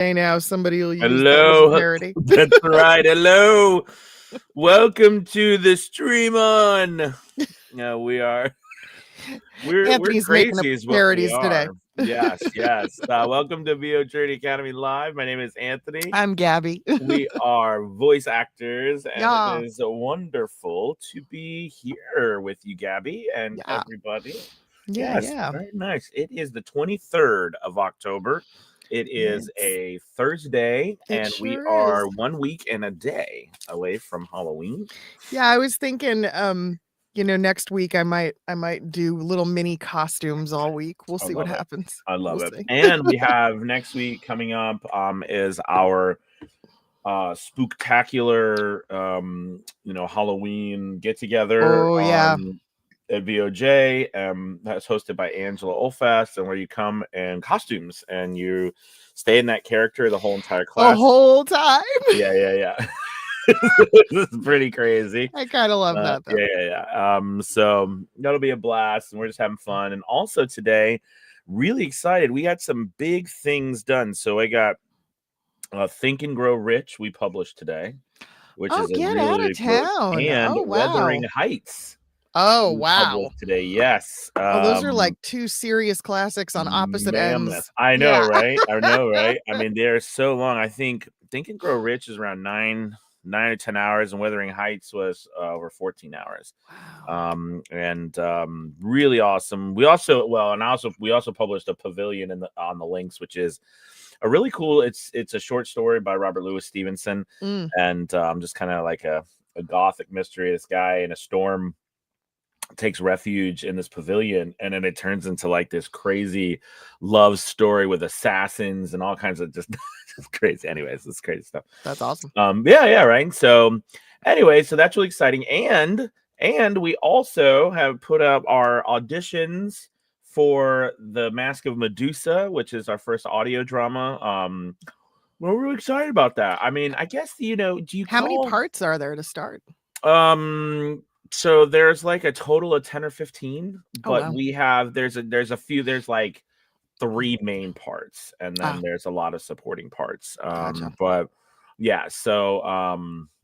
Hey, now somebody will use that as a Hello. parody. That's right. Hello. Welcome to the stream on. No, we're Anthony's making up crazy is what we parodies today. are. Yes. Welcome to VO Journey Academy Live. My name is Anthony. I'm Gabby. We are voice actors, and Yeah. it is wonderful to be here with you, Gabby, and Yeah. everybody. Yeah. Very nice. It is the 23rd of October. It is a Thursday, and we sure are is. 1 week and a day away from Halloween. Yeah, I was thinking, next week I might do little mini costumes all week. We'll see what happens. I love We'll it. see. And we have next week coming up is our spooktacular Halloween get together Oh, yeah. at VOJ. That's hosted by Angela Olfast, and where you come in costumes and you stay in that character the whole entire class. The whole time. Yeah. This is pretty crazy. I kind of love that though. Yeah. So that'll be a blast, and we're just having fun. And also today, really excited. We got some big things done. So I got Think and Grow Rich. We published today, which is a Get really out of big book. town. And Oh, wow. Wuthering Heights. Oh, We wow. published today. Yes. Those are like two serious classics on opposite ends. I know, Yeah. right? I mean, they're so long. I think Think and Grow Rich is around 9 or 10 hours, and Wuthering Heights was over 14 hours. Wow. Really awesome. We also published a Pavilion on the Links, which is a really cool. It's a short story by Robert Louis Stevenson, and just kind of like a gothic mystery. This guy in a storm takes refuge in this pavilion, and then it turns into like this crazy love story with assassins and all kinds of just crazy. Anyways, it's crazy stuff. That's awesome. Yeah, right. So anyway, so that's really exciting. And we also have put up our auditions for the Mask of Medusa, which is our first audio drama. We're really excited about that. I mean, I guess do you How many parts are there to start? So there's like a total of 10 or 15, but wow. we have there's like 3 main parts, and then there's a lot of supporting parts. Gotcha. But yeah, so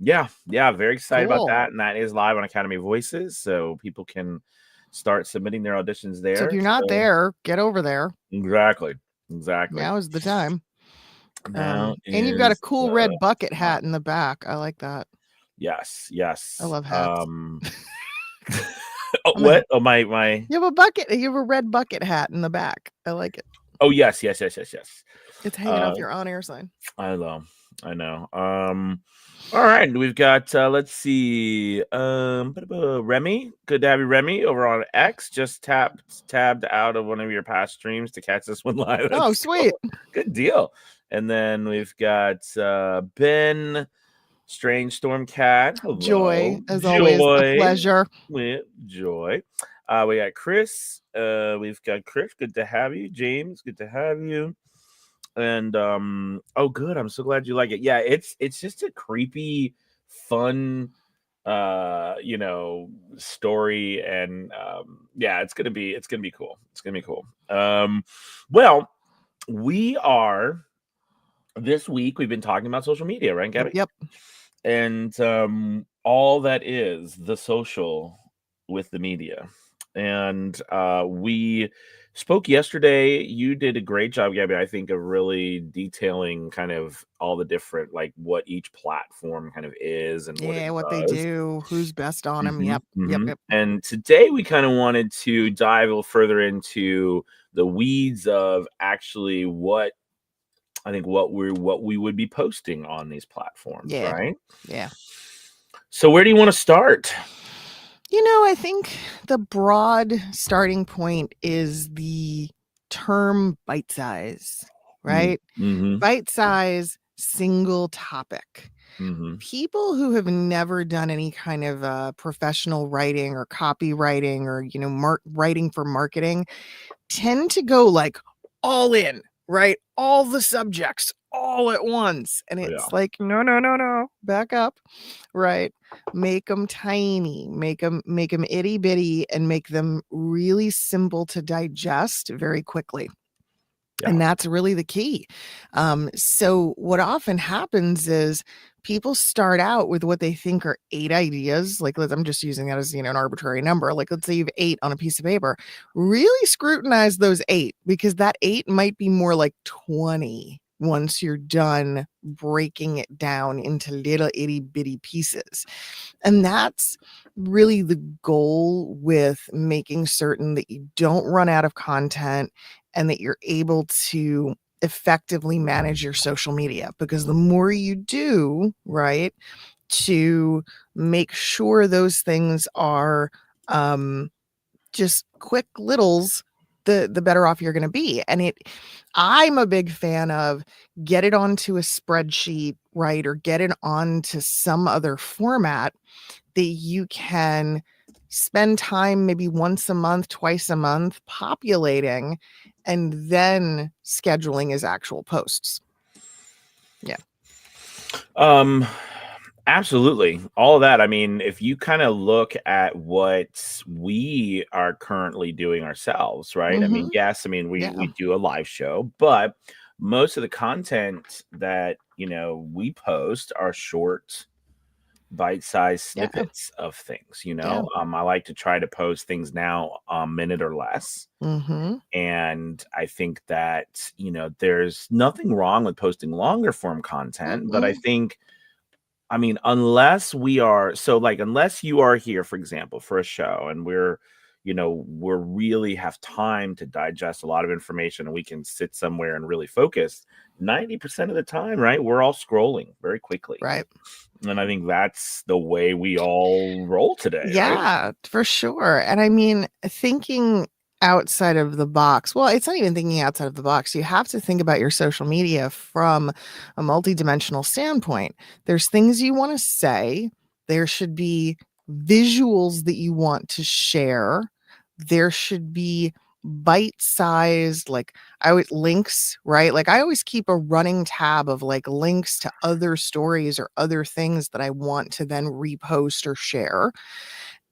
very excited about that, and that is live on Academy Voices, so people can start submitting their auditions there. So if you're not there, get over there. Exactly. Now is the time. And you've got a cool red bucket hat in the back. I like that. Yes. I love hats. What? Oh, my. You have a bucket. You have a red bucket hat in the back. I like it. Oh, yes. It's hanging off your on-air sign. I know. All right, we've got let's see. Remy, good to have you, Remy, over on X. Just tabbed out of one of your past streams to catch this one live. Oh, sweet. Cool. Good deal. And then we've got Ben, Strange Stormcat. Hello. Joy, as always, a pleasure. With Joy. We got Chris. We've got Chris. Good to have you. James, good to have you. And good. I'm so glad you like it. Yeah, it's just a creepy, fun, story, and it's gonna be cool. It's gonna be cool. Well, we are this week. We've been talking about social media, right, Gabby? Yep. And all that is the social with the media, and we spoke yesterday. You did a great job, Gabby, I think, of really detailing kind of all the different, like what each platform kind of is and what they do, who's best on them. Yep. And today we kind of wanted to dive a little further into the weeds of actually what we would be posting on these platforms, right? Yeah. So where do you want to start? I think the broad starting point is the term bite size, right? Bite size, single topic. People who have never done any kind of professional writing or copywriting or writing for marketing tend to go like all in, right? All the subjects all at once, and it's like no, back up, right? Make them tiny, make them itty bitty, and make them really simple to digest very quickly. And that's really the key. So what often happens is people start out with what they think are 8 ideas. Like, I'm just using that as, an arbitrary number. Like, let's say you have 8 on a piece of paper. Really scrutinize those 8, because that 8 might be more like 20 once you're done breaking it down into little itty bitty pieces. And that's really the goal with making certain that you don't run out of content and that you're able to effectively manage your social media. Because the more you do, right, to make sure those things are just quick littles, the better off you're going to be. And I'm a big fan of get it onto a spreadsheet, right, or get it onto some other format that you can spend time maybe once a month, twice a month populating, and then scheduling as actual posts. Yeah. Absolutely. All of that. I mean, if you kind of look at what we are currently doing ourselves, right? I mean, yes, I mean, we do a live show, but most of the content that, we post are short, bite-sized snippets of things, I like to try to post things now a minute or less. And I think that, there's nothing wrong with posting longer form content, but I think, I mean, unless you are here, for example, for a show and we're really have time to digest a lot of information and we can sit somewhere and really focus 90% of the time, right? We're all scrolling very quickly. Right. And I think that's the way we all roll today. Yeah, right? For sure. And I mean, thinking outside of the box. Well, it's not even thinking outside of the box. You have to think about your social media from a multidimensional standpoint. There's things you want to say. There should be visuals that you want to share. There should be bite-sized, links, right? Like, I always keep a running tab of links to other stories or other things that I want to then repost or share.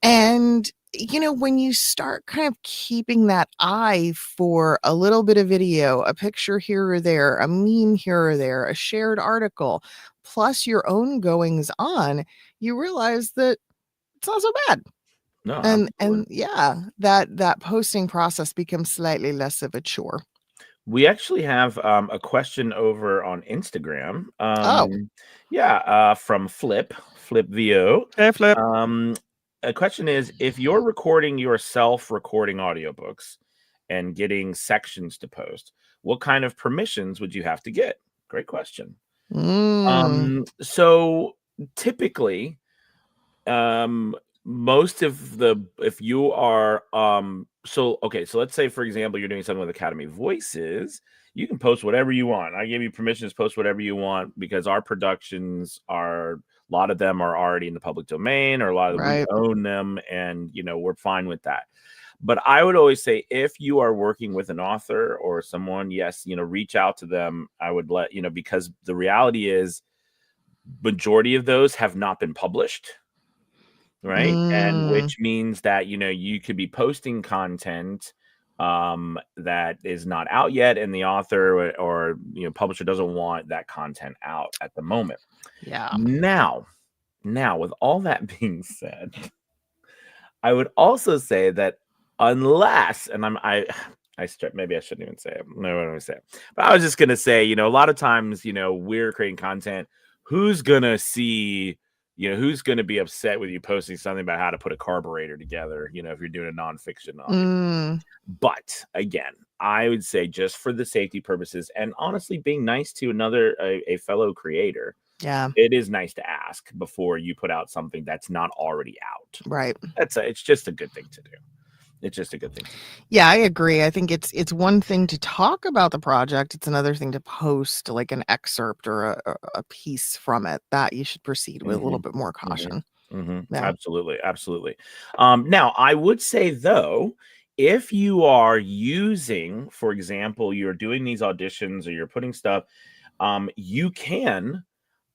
And when you start kind of keeping that eye for a little bit of video, a picture here or there, a meme here or there, a shared article, plus your own goings on, you realize that it's not so bad. No, and yeah, that posting process becomes slightly less of a chore. We actually have a question over on Instagram. From Flip VO. Hey, Flip. A question is, if you're recording yourself recording audiobooks and getting sections to post, what kind of permissions would you have to get? Great question. So typically, if you are so let's say, for example, you're doing something with Academy Voices, you can post whatever you want. I give you permission to post whatever you want because our productions a lot of them are already in the public domain, or a lot of them we own them, and we're fine with that. But I would always say, if you are working with an author or someone, yes, reach out to them. I would let because the reality is majority of those have not been published. Right. And which means that, you could be posting content that is not out yet, and the author or publisher doesn't want that content out at the moment. Yeah. Now, with all that being said, I would also say that unless, and maybe I shouldn't even say it. No, I don't say it. But I was just gonna say, a lot of times, we're creating content. Who's gonna see? Who's going to be upset with you posting something about how to put a carburetor together, if you're doing a nonfiction novel. But again, I would say, just for the safety purposes and honestly being nice to a fellow creator, it is nice to ask before you put out something that's not already out. Right. It's just a good thing to do. It's just a good thing. Yeah, I agree. I think it's one thing to talk about the project. It's another thing to post like an excerpt or a piece from it. That you should proceed with a little bit more caution. Yeah. Absolutely. Now, I would say, though, if you are using, for example, you're doing these auditions or you're putting stuff, you can.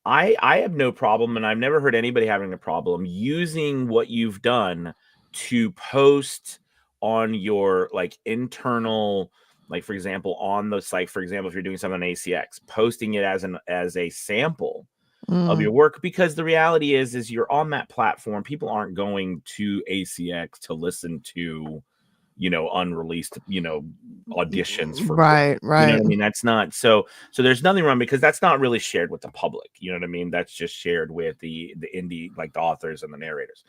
I have no problem, and I've never heard anybody having a problem using what you've done to post on your internal like for example, on the site, for example, if you're doing something on ACX, posting it as a sample of your work, because the reality is you're on that platform. People aren't going to ACX to listen to, unreleased, auditions for right. you know what I mean? That's not so there's nothing wrong, because that's not really shared with the public. You know what I mean? That's just shared with the indie, like the authors and the narrators.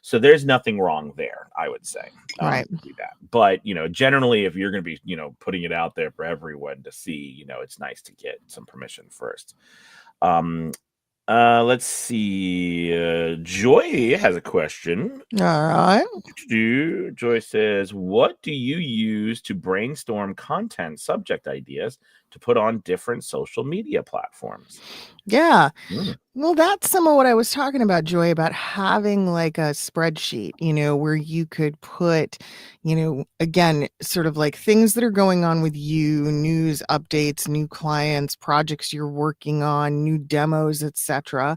So there's nothing wrong there, I would say. Right. To do that. But generally, if you're going to be putting it out there for everyone to see, it's nice to get some permission first. Let's see. Joy has a question. All right. Joy says, what do you use to brainstorm content subject ideas to put on different social media platforms? Yeah. Well, that's some of what I was talking about, Joy, about having like a spreadsheet, where you could put, again, sort of like things that are going on with you, news updates, new clients, projects you're working on, new demos, etc.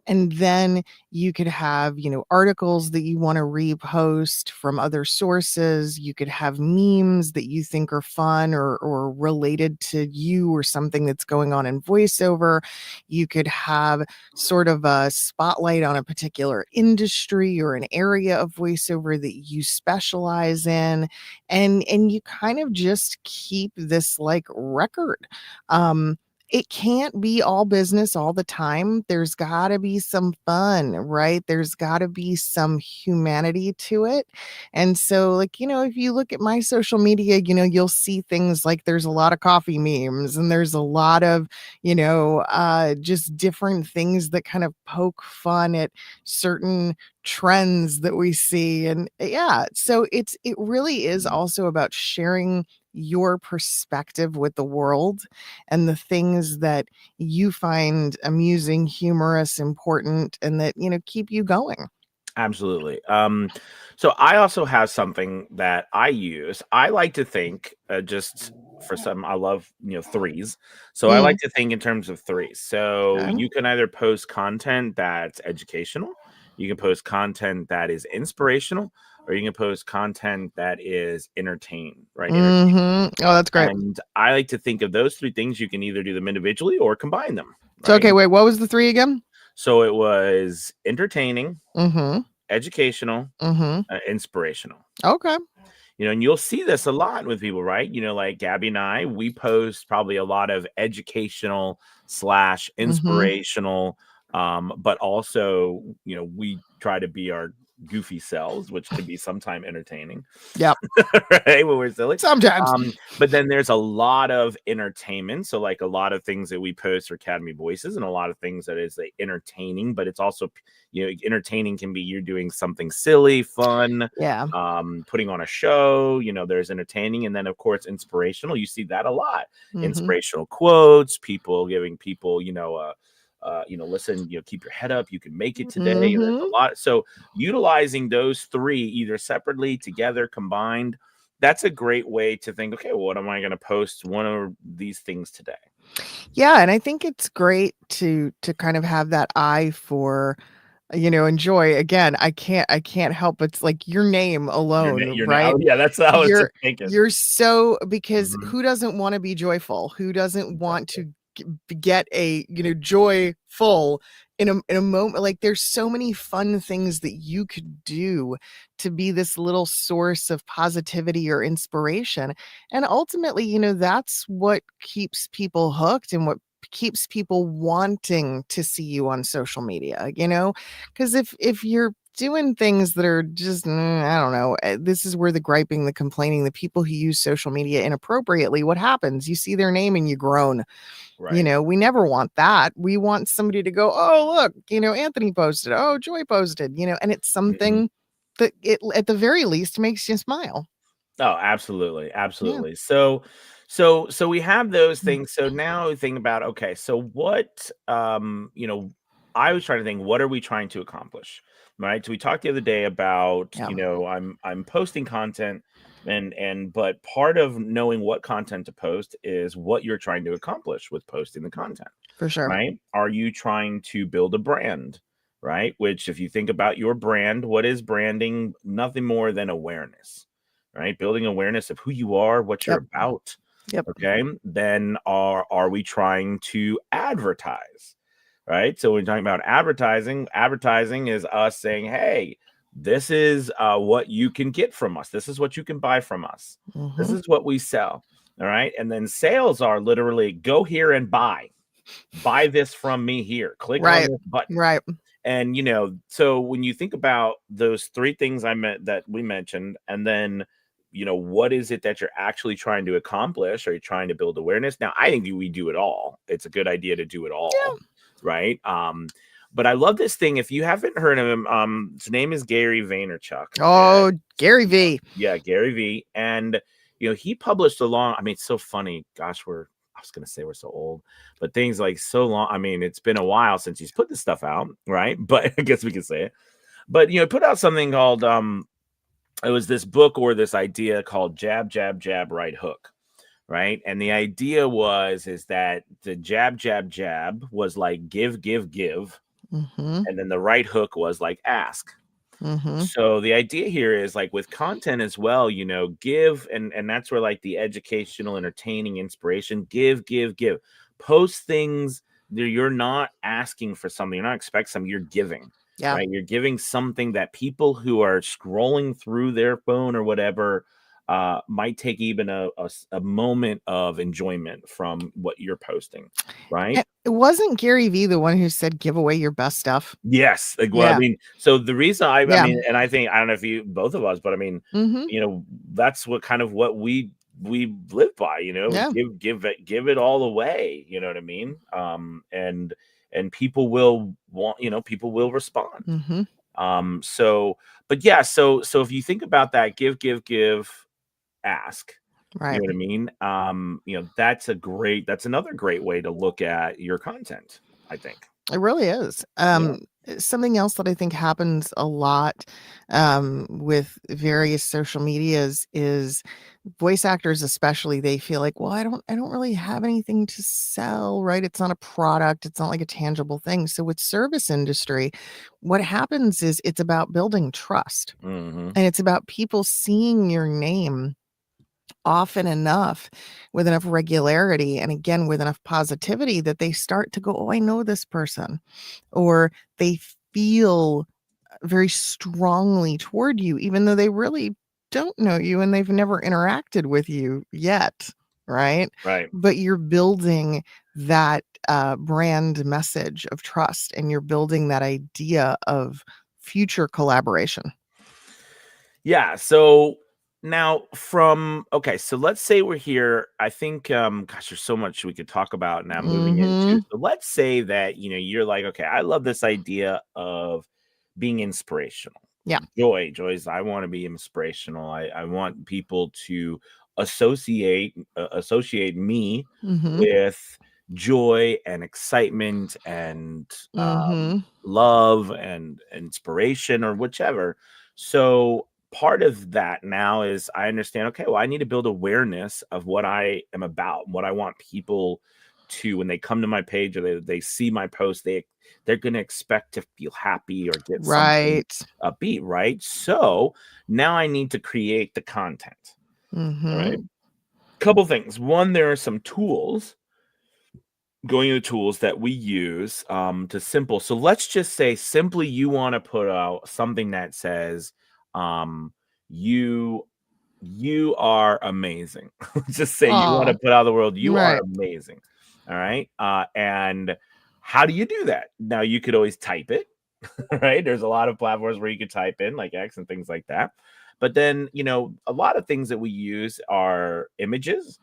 And then you could have, articles that you want to repost from other sources. You could have memes that you think are fun or related to you or something that's going on in voiceover. You could have sort of a spotlight on a particular industry or an area of voiceover that you specialize in. And you kind of just keep this like record. It can't be all business all the time. There's got to be some fun, right? There's got to be some humanity to it. And so, like, if you look at my social media, you'll see things like there's a lot of coffee memes and there's a lot of, just different things that kind of poke fun at certain trends that we see. And yeah, so it really is also about sharing your perspective with the world and the things that you find amusing, humorous, important, and that, keep you going. Absolutely. So I also have something that I use. I like to think just for some, I love, threes. So I like to think in terms of threes. So you can either post content that's educational, you can post content that is inspirational, or you can post content that is entertaining, right? Oh, that's great. And I like to think of those three things. You can either do them individually or combine them. Right? So, okay, wait, what was the three again? So it was entertaining, educational, inspirational. Okay. And you'll see this a lot with people, right? Like Gabby and I, we post probably a lot of educational / inspirational, but also, we try to be our goofy selves, which can be sometimes entertaining. Yep. Right, when we're silly sometimes. But then there's a lot of entertainment. So like a lot of things that we post are Academy Voices, and a lot of things that is like entertaining, but it's also, entertaining can be you're doing something silly, fun, putting on a show. There's entertaining, and then of course inspirational. You see that a lot. Inspirational quotes, people giving people, listen, keep your head up. You can make it today. There's a lot. So utilizing those three, either separately, together, combined, that's a great way to think, okay, well, what am I going to post one of these things today? Yeah. And I think it's great to kind of have that eye for, enjoy. Again, I can't help. It's like your name alone, your right? Yeah, that's how I was thinking. You're so, because who doesn't want to be joyful? Who doesn't want to get a joyful in a moment? Like there's so many fun things that you could do to be this little source of positivity or inspiration, and ultimately that's what keeps people hooked and what keeps people wanting to see you on social media, because if you're doing things that are just, I don't know, this is where the griping, the complaining, the people who use social media inappropriately, what happens? You see their name and you groan. Right. We never want that. We want somebody to go, oh, look, Anthony posted, oh, Joy posted, and it's something that it at the very least makes you smile. Oh, absolutely. Absolutely. Yeah. So we have those things. So now think about, okay, so what, I was trying to think, what are we trying to accomplish? Right. So we talked the other day about, I'm posting content but part of knowing what content to post is what you're trying to accomplish with posting the content. For sure. Right. Are you trying to build a brand? Right. Which, if you think about your brand, what is branding? Nothing more than awareness. Right. Building awareness of who you are, what you're about, Yep. Okay. Then are we trying to advertise? Right. So when we're talking about advertising is us saying, hey, this is what you can get from us. This is what you can buy from us. This is what we sell. All right. And then sales are literally go here and buy this from me here. Click on this button. Right. And, so when you think about those three things that we mentioned, and then, what is it that you're actually trying to accomplish? Are you trying to build awareness? Now, I think we do it all. It's a good idea to do it all. Yeah. Right. But I love this thing. If you haven't heard of him, his name is Gary Vaynerchuk. Oh, Gary V. Yeah, Gary V. And, he published it's so funny. Gosh, I was going to say we're so old, but things like so long. I mean, it's been a while since he's put this stuff out, right? But I guess we can say it. But, put out something called, it was this book or this idea called Jab, Jab, Jab, Right Hook, right? And the idea is that the jab, jab, jab was like give, give, give. And then the right hook was like ask. So the idea here is like with content as well, give, and that's where like the educational, entertaining, inspiration, give, post things that you're not asking for something, you're not expecting something, you're giving. Yeah. Right. You're giving something that people who are scrolling through their phone or whatever might take even a moment of enjoyment from what you're posting. Right. It wasn't Gary V the one who said, give away your best stuff. Yes. Well, yeah. So the reason I mean, and I don't know if you, both of us, but I mean, that's what kind of what we live by, give it all away. You know what I mean? And people will want, people will respond. But yeah, so if you think about that, give, ask, right? You know what I mean? That's another great way to look at your content, I think. It really is. Something else that I think happens a lot with various social medias is voice actors, especially, they feel like, well, I don't really have anything to sell, right? It's not a product. It's not like a tangible thing. So with service industry, what happens is it's about building trust, and it's about people seeing your name often enough with enough regularity and again with enough positivity that they start to go, oh, I know this person, or they feel very strongly toward you even though they really don't know you and they've never interacted with you yet, right? But you're building that brand message of trust, and you're building that idea of future collaboration. Yeah. So now so let's say we're here. I think, gosh, there's so much we could talk about now moving into. So let's say that, you're like, okay, I love this idea of being inspirational. Yeah. Joy's, I want to be inspirational. I want people to associate me with joy and excitement and love and inspiration or whichever. So part of that now is I understand, okay, well, I need to build awareness of what I am about, what I want people to, when they come to my page or they see my post, they're going to expect to feel happy or get something upbeat, right? So now I need to create the content. Right? Couple things. One, there are some tools, going into tools that we use to simple. So let's just say simply you want to put out something that says, you are amazing. Just say you want to put out the world, you are amazing. All right. And how do you do that? Now you could always type it, right? There's a lot of platforms where you could type in like X and things like that. But then, a lot of things that we use are images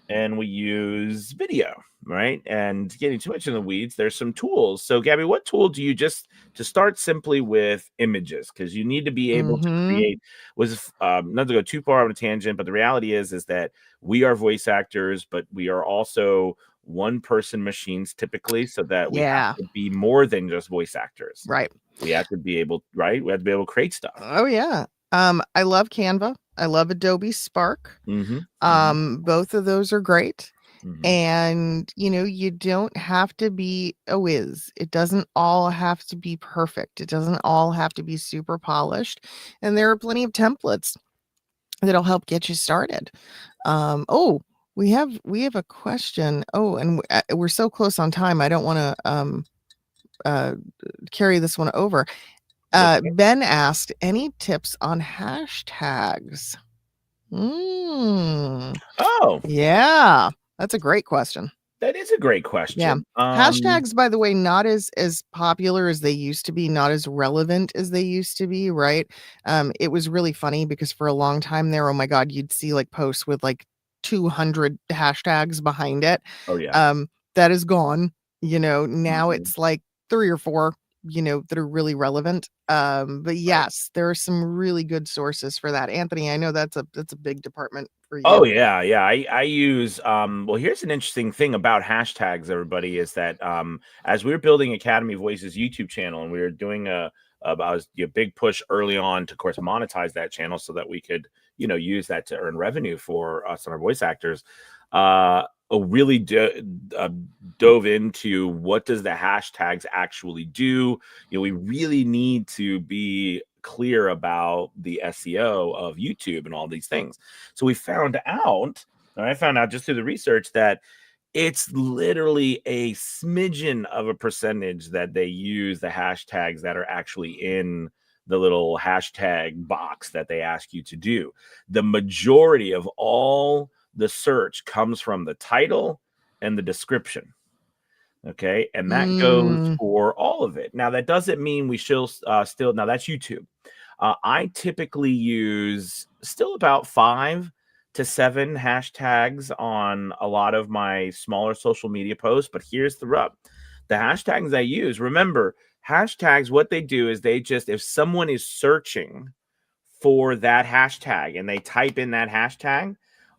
and we use video, right? And getting too much in the weeds, there's some tools. So Gabby, what tool do you to start simply with images? Because you need to be able to create, not to go too far on a tangent, but the reality is that we are voice actors, but we are also one-person machines typically, so that we have to be more than just voice actors. Right. We have to be able, right? We have to be able to create stuff. Oh, yeah. I love Canva. I love Adobe Spark. Both of those are great. And, you don't have to be a whiz. It doesn't all have to be perfect. It doesn't all have to be super polished. And there are plenty of templates that'll help get you started. We have a question. Oh, and we're so close on time. I don't want to carry this one over. Ben asked, any tips on hashtags? Oh, yeah, that's a great question. That is a great question. Yeah. Hashtags, by the way, not as popular as they used to be, not as relevant as they used to be, right? It was really funny because for a long time there, oh my God, you'd see like posts with like 200 hashtags behind it. Oh yeah. That is gone. Now it's like 3 or 4, that are really relevant. But yes, there are some really good sources for that. Anthony, I know that's a big department for you. Oh yeah. I use well, here's an interesting thing about hashtags, everybody, is that as we were building Academy Voices YouTube channel, and we were doing a big push early on to, of course, monetize that channel so that we could, use that to earn revenue for us and our voice actors. Really dove into what does the hashtags actually do. We really need to be clear about the SEO of YouTube and all these things. So we found out, and I found out just through the research, that it's literally a smidgen of a percentage that they use the hashtags that are actually in the little hashtag box that they ask you to do. The majority of all the search comes from the title and the description. Okay. And that goes for all of it. Now, that doesn't mean we still, now that's YouTube. I typically use still about 5 to 7 hashtags on a lot of my smaller social media posts. But here's the rub. The hashtags I use, remember, hashtags, what they do is they just, if someone is searching for that hashtag and they type in that hashtag,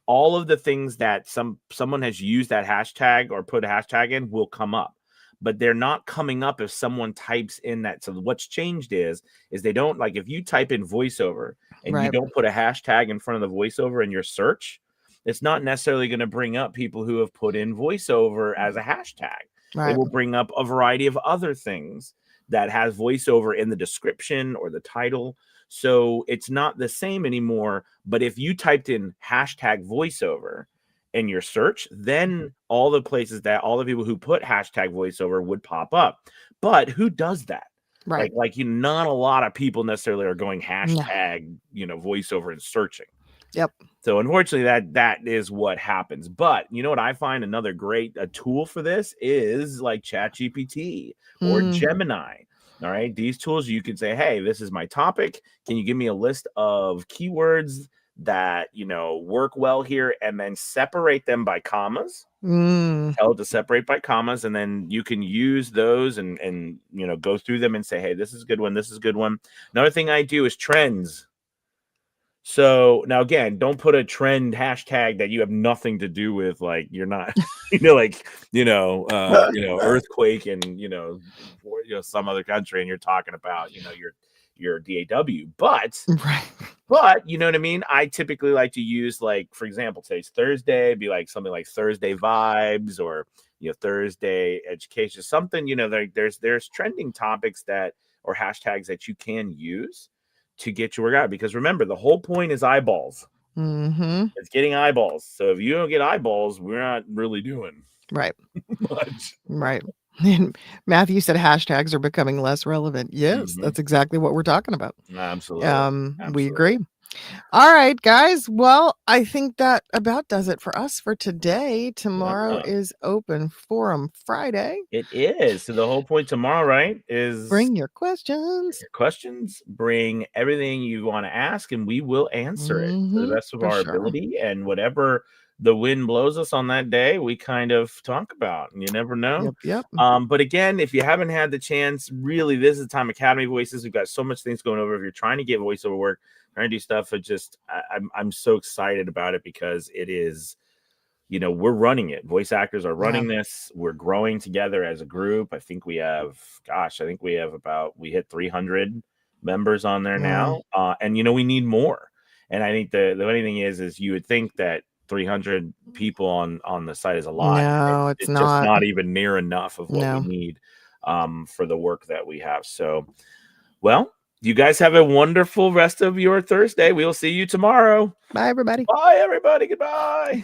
all of the things that someone has used that hashtag or put a hashtag in will come up, but they're not coming up if someone types in that. So what's changed is they don't, like, if you type in voiceover and you don't put a hashtag in front of the voiceover in your search, it's not necessarily going to bring up people who have put in voiceover as a hashtag. It will bring up a variety of other things that has voiceover in the description or the title. So it's not the same anymore. But if you typed in hashtag voiceover in your search, then all the people who put hashtag voiceover would pop up. But who does that? Right. Like not a lot of people necessarily are going hashtag, voiceover and searching. Yep. So unfortunately, that is what happens. But you know what I find another great tool for this is like ChatGPT or Gemini. All right. These tools, you can say, hey, this is my topic. Can you give me a list of keywords that, work well here, and then separate them by commas? Tell it to separate by commas, and then you can use those and go through them and say, hey, this is a good one. This is a good one. Another thing I do is trends. So now, again, don't put a trend hashtag that you have nothing to do with, like you're not, earthquake and some other country, and you're talking about your DAW, but you know what I mean. I typically like to use, like, for example, today's Thursday, be like something like Thursday vibes or Thursday education, something. There's trending topics or hashtags that you can use to get your work out, because remember, the whole point is eyeballs. It's getting eyeballs. So if you don't get eyeballs, we're not really doing much. Right. And Matthew said hashtags are becoming less relevant. Yes, that's exactly what we're talking about. Absolutely. We agree. All right, guys. Well, I think that about does it for us for today. Tomorrow is Open Forum Friday. It is. So the whole point tomorrow, right, is bring your questions. Bring everything you want to ask, and we will answer it to the best of our ability. And whatever the wind blows us on that day, we kind of talk about, and you never know. Yep. But again, if you haven't had the chance, really, this is the time. Academy Voices, we've got so much things going over. If you're trying to get voiceover work, trying to do stuff, I'm so excited about it, because it is, we're running it. Voice actors are running this. We're growing together as a group. I think we have, we hit 300 members on there now. And we need more. And I think the only thing is you would think that 300 people on the site is a lot. No, it's not. Just not even near enough of what we need for the work that we have. So, well, you guys have a wonderful rest of your Thursday. We'll see you tomorrow. Bye, everybody. Bye, everybody. Goodbye.